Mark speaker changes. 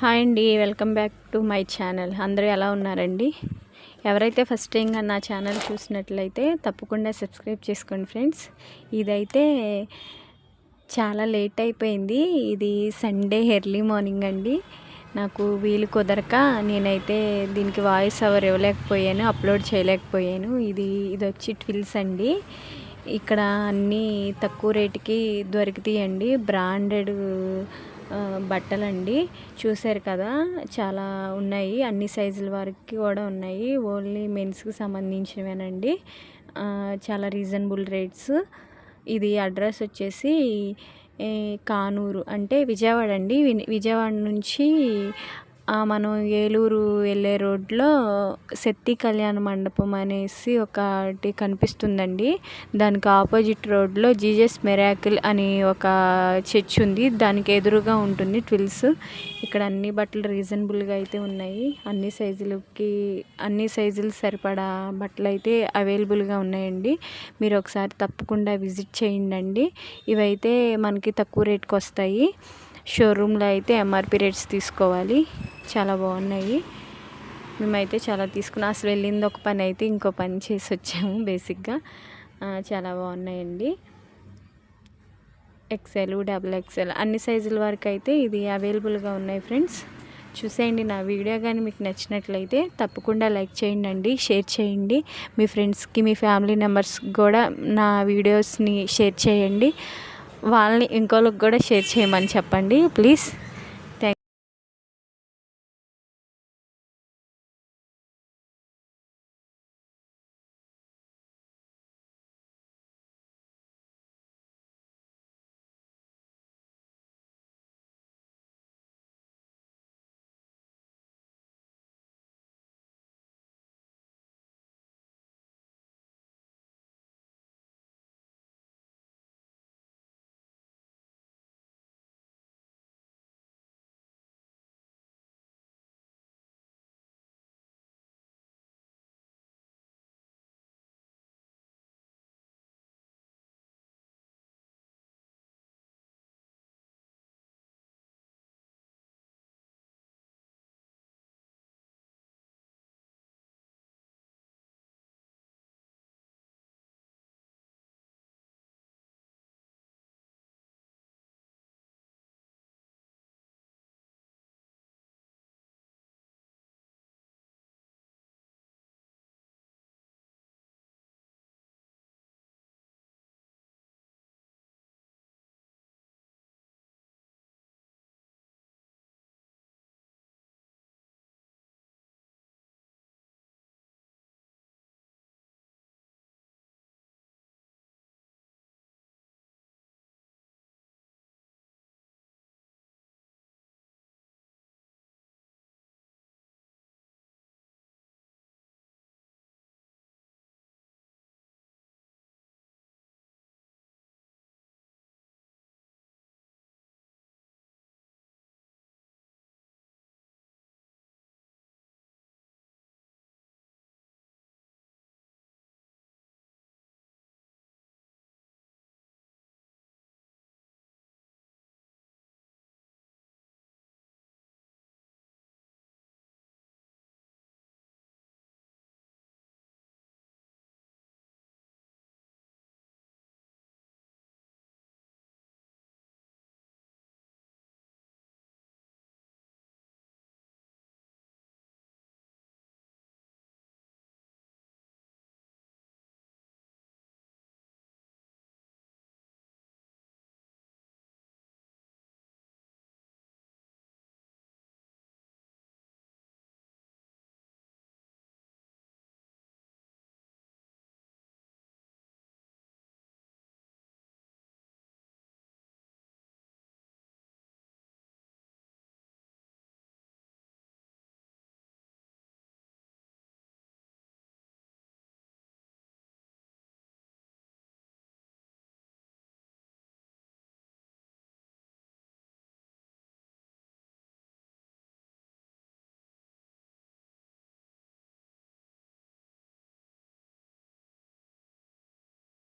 Speaker 1: Hi అండి, welcome back to my channel. అందరూ ఎలా ఉన్నారండి? ఎవరైతే ఫస్ట్ టైంగా నా ఛానల్ చూసినట్లయితే తప్పకుండా సబ్స్క్రైబ్ చేసుకోండి ఫ్రెండ్స్. ఇదైతే చాలా లేట్ అయిపోయింది. ఇది సండే ఎర్లీ మార్నింగ్ అండి. నాకు వీలు కుదరక నేనైతే దీనికి వాయిస్ ఓవర్ ఇవ్వలేకపోయాను, అప్లోడ్ చేయలేకపోయాను. ఇది వచ్చి ట్విల్స్ అండి. ఇక్కడ అన్నీ తక్కువ రేటుకి దొరుకుతాయండి. బ్రాండెడ్ బట్టలండి. చూసారు కదా, చాలా ఉన్నాయి. అన్ని సైజుల వరకు కూడా ఉన్నాయి. ఓన్లీ మెన్స్కి సంబంధించినవేనండి. చాలా రీజనబుల్ రేట్స్. ఇది అడ్రస్ వచ్చేసి కానూరు అంటే విజయవాడ అండి. విజయవాడ నుంచి మనం ఏలూరు వెళ్ళే రోడ్లో శక్తి కళ్యాణ మండపం అనేసి ఒకటి కనిపిస్తుందండి. దానికి ఆపోజిట్ రోడ్లో జీజస్ మిరాకిల్ అని ఒక చర్చ్ ఉంది. దానికి ఎదురుగా ఉంటుంది ట్విల్స్. ఇక్కడ అన్ని బట్టలు రీజనబుల్గా అయితే ఉన్నాయి. అన్ని సైజులు సరిపడా బట్టలు అయితే అవైలబుల్గా ఉన్నాయండి. మీరు ఒకసారి తప్పకుండా విజిట్ చేయండి. ఇవైతే మనకి తక్కువ రేట్కి వస్తాయి. షోరూంలో అయితే ఎంఆర్పి రేట్స్ తీసుకోవాలి. చాలా బాగున్నాయి. మేమైతే చాలా తీసుకున్నాం. అసలు వెళ్ళింది ఒక పని అయితే ఇంకో పని చేసి వచ్చాము. బేసిక్గా చాలా బాగున్నాయండి. ఎక్సెల్, డబుల్ ఎక్సెల్ అన్ని సైజుల వరకు అయితే ఇది అవైలబుల్గా ఉన్నాయి ఫ్రెండ్స్. చూసేయండి. నా వీడియో కానీ మీకు నచ్చినట్లయితే తప్పకుండా లైక్ చేయండి, షేర్ చేయండి. మీ ఫ్రెండ్స్కి, మీ ఫ్యామిలీ మెంబర్స్కి కూడా నా వీడియోస్ని షేర్ చేయండి. వాళ్ళని ఇంకోళ్ళకి కూడా షేర్ చేయమని చెప్పండి ప్లీజ్.